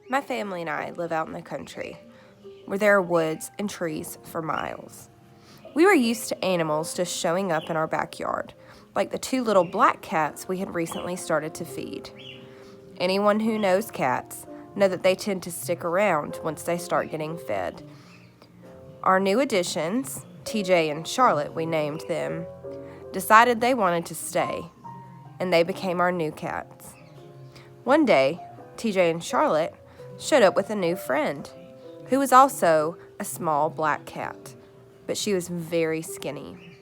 My family and I live out in the country, where there are woods and trees for miles. We were used to animals just showing up in our backyard, like the two little black cats we had recently started to feed. Anyone who knows cats know that they tend to stick around once they start getting fed. Our new additions, TJ and Charlotte, we named them, decided they wanted to stay, and they became our new cats. One day, TJ and Charlotte showed up with a new friend, who was also a small black cat, but she was very skinny.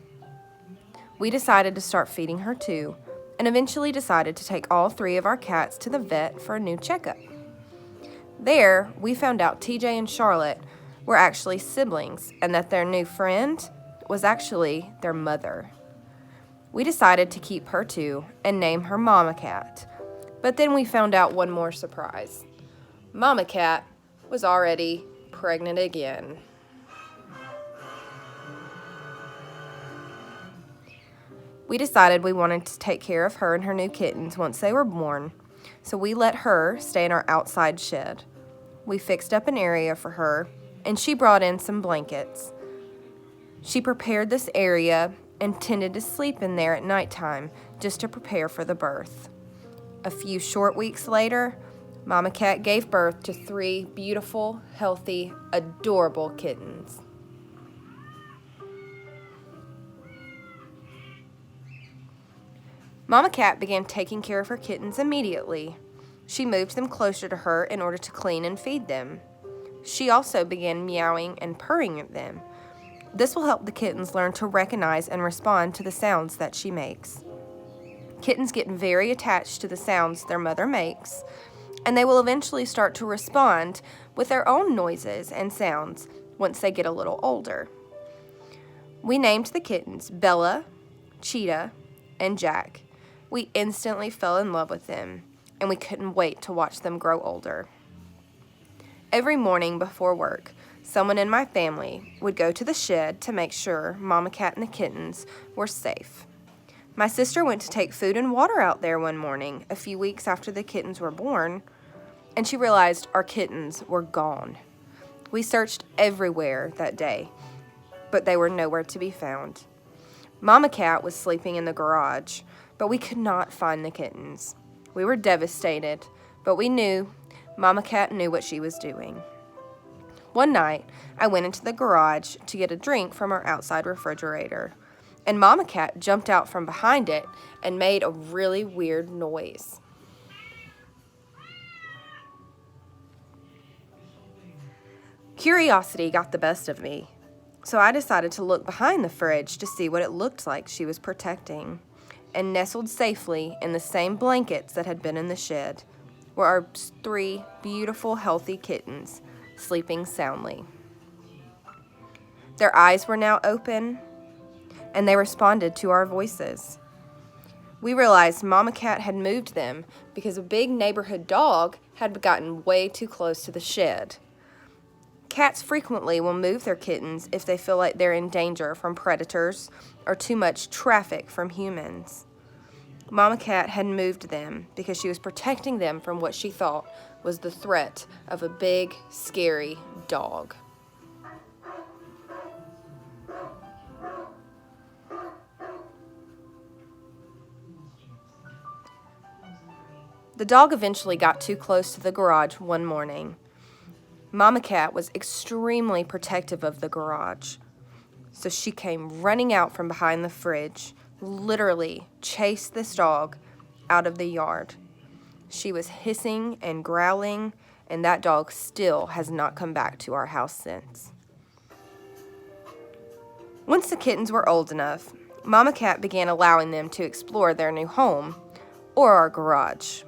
We decided to start feeding her too, and eventually decided to take all three of our cats to the vet for a new checkup. There, we found out TJ and Charlotte were actually siblings, and that their new friend was actually their mother. We decided to keep her too and name her Mama Cat, but then we found out one more surprise. Mama Cat was already pregnant again. We decided we wanted to take care of her and her new kittens once they were born, so we let her stay in our outside shed. We fixed up an area for her, and she brought in some blankets. She prepared this area and tended to sleep in there at nighttime just to prepare for the birth. A few short weeks later, Mama Cat gave birth to 3 beautiful, healthy, adorable kittens. Mama Cat began taking care of her kittens immediately. She moved them closer to her in order to clean and feed them. She also began meowing and purring at them. This will help the kittens learn to recognize and respond to the sounds that she makes. Kittens get very attached to the sounds their mother makes, and they will eventually start to respond with their own noises and sounds once they get a little older. We named the kittens Bella, Cheetah, and Jack. We instantly fell in love with them, and we couldn't wait to watch them grow older. Every morning before work, someone in my family would go to the shed to make sure Mama Cat and the kittens were safe. My sister went to take food and water out there one morning, a few weeks after the kittens were born, and she realized our kittens were gone. We searched everywhere that day, but they were nowhere to be found. Mama Cat was sleeping in the garage, but we could not find the kittens. We were devastated, but we knew Mama Cat knew what she was doing. One night, I went into the garage to get a drink from our outside refrigerator, and Mama Cat jumped out from behind it and made a really weird noise. Curiosity got the best of me, so I decided to look behind the fridge to see what it looked like she was protecting, and nestled safely in the same blankets that had been in the shed were our 3 beautiful, healthy kittens, sleeping soundly. Their eyes were now open, and they responded to our voices. We realized Mama Cat had moved them because a big neighborhood dog had gotten way too close to the shed. Cats frequently will move their kittens if they feel like they're in danger from predators or too much traffic from humans. Mama Cat had moved them because she was protecting them from what she thought was the threat of a big, scary dog. The dog eventually got too close to the garage one morning. Mama Cat was extremely protective of the garage, so she came running out from behind the fridge, literally chased this dog out of the yard. She was hissing and growling, and that dog still has not come back to our house since. Once the kittens were old enough, Mama Cat began allowing them to explore their new home, or our garage.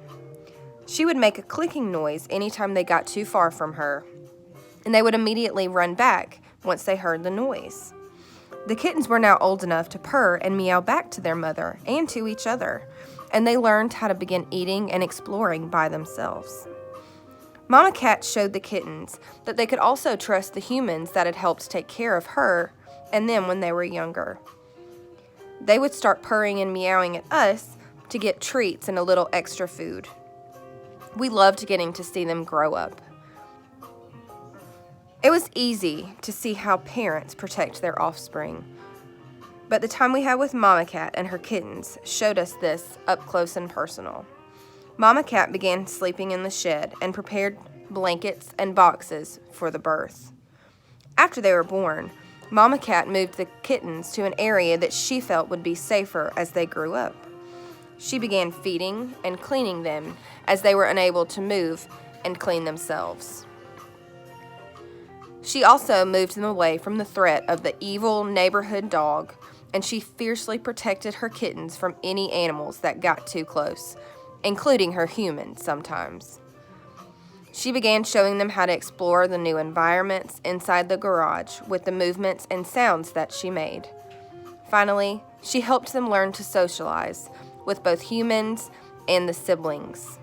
She would make a clicking noise anytime they got too far from her, and they would immediately run back once they heard the noise. The kittens were now old enough to purr and meow back to their mother and to each other, and they learned how to begin eating and exploring by themselves. Mama Cat showed the kittens that they could also trust the humans that had helped take care of her and them when they were younger. They would start purring and meowing at us to get treats and a little extra food. We loved getting to see them grow up. It was easy to see how parents protect their offspring, but the time we had with Mama Cat and her kittens showed us this up close and personal. Mama Cat began sleeping in the shed and prepared blankets and boxes for the birth. After they were born, Mama Cat moved the kittens to an area that she felt would be safer as they grew up. She began feeding and cleaning them as they were unable to move and clean themselves. She also moved them away from the threat of the evil neighborhood dog, and she fiercely protected her kittens from any animals that got too close, including her humans sometimes. She began showing them how to explore the new environments inside the garage with the movements and sounds that she made. Finally, she helped them learn to socialize with both humans and the siblings.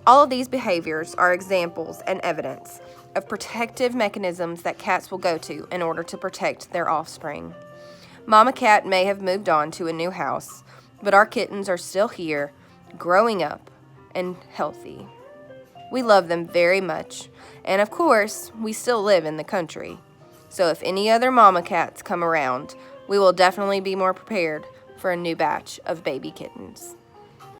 All of these behaviors are examples and evidence of protective mechanisms that cats will go to in order to protect their offspring. Mama Cat may have moved on to a new house, but our kittens are still here, growing up and healthy. We love them very much, and of course, we still live in the country. So if any other mama cats come around, we will definitely be more prepared for a new batch of baby kittens.